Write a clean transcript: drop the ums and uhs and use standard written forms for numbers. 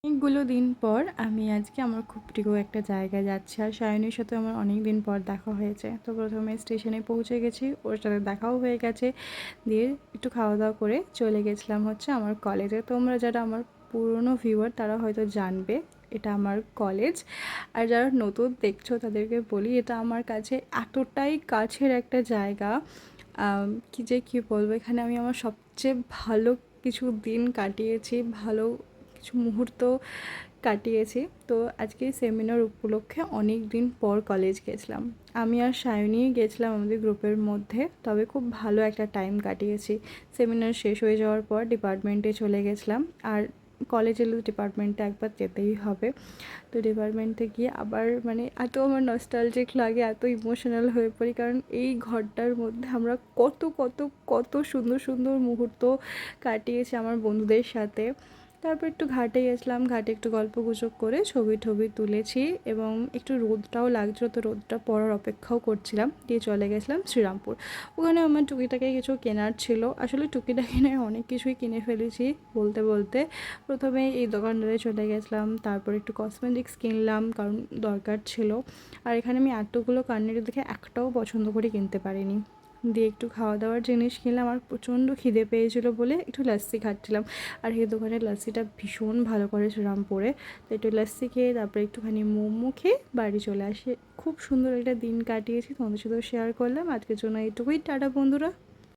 অনেকগুলো দিন পর আমি আজকে আমার খুব প্রিয় একটা জায়গায় যাচ্ছি। আর সায়নীর সাথে আমার অনেক দিন পর দেখা হয়েছে। তো প্রথমে স্টেশনে পৌঁছে গেছি, ওর সাথে দেখাও হয়ে গেছে। দিয়ে একটু খাওয়া দাওয়া করে চলে গেছিলাম হচ্ছে আমার কলেজে। তোমরা যারা আমার পুরনো ভিউয়ার তারা হয়তো জানবে এটা আমার কলেজ। আর যারা নতুন দেখছো তাদেরকে বলি, এটা আমার কাছে এতটাই কাছের একটা জায়গা। কী বলবো, এখানে আমি আমার সবচেয়ে ভালো কিছু দিন কাটিয়েছি, ভালো কিছু মুহূর্ত কাটিয়েছি। তো আজকে সেমিনার উপলক্ষে অনেক দিন পর কলেজ গেছিলাম। আমি আর সায়নী গেছিলাম আমাদের গ্রুপের মধ্যে, তবে খুব ভালো একটা টাইম কাটিয়েছি। সেমিনার শেষ হয়ে যাওয়ার পর ডিপার্টমেন্টে চলে গেছিলাম। আর কলেজে ডিপার্টমেন্টে একবার যেতেই হবে। তো ডিপার্টমেন্টে গিয়ে আবার মানে এত আমার নস্টালজিক লাগে, এত ইমোশনাল হয়ে পড়ি, কারণ এই ঘরটার মধ্যে আমরা কত কত কত সুন্দর সুন্দর মুহূর্ত কাটিয়েছি আমার বন্ধুদের সাথে। তারপর একটু ঘাটে গেছিলাম, ঘাটে একটু গল্পগুজব করে ছবি টবি তুলেছি এবং একটু রোদটাও লাগছিলো, তো রোদটা পড়ার অপেক্ষাও করছিলাম। দিয়ে চলে গেছিলাম শ্রীরামপুর। ওখানে আমার টুকিটাকি কিছু কেনার ছিল, আসলে টুকিটাকি নয় অনেক কিছুই কিনে ফেলেছি বলতে বলতে। প্রথমে এই দোকানটাতে চলে গেছিলাম, তারপর একটু কসমেটিক্স কিনলাম কারণ দরকার ছিল। আর এখানে আমি এতগুলো কার্নেট দেখে একটাও পছন্দ করে কিনতে পারিনি। দিয়ে একটু খাওয়া দাওয়ার জিনিস কিনলাম, আর প্রচণ্ড খিদে পেয়েছিলো বলে একটু লাস্সি খাচ্ছিলাম। আর এই দোকানের লাস্সিটা ভীষণ ভালো করে শ্রীরামপুরে। তো একটু লাস্সি খেয়ে তারপরে একটুখানি মোমো খেয়ে বাড়ি চলে আসে। খুব সুন্দর একটা দিন কাটিয়েছি, তোমাদের সাথেও শেয়ার করলাম। আজকের জন্য এইটুকুই, টাটা বন্ধুরা।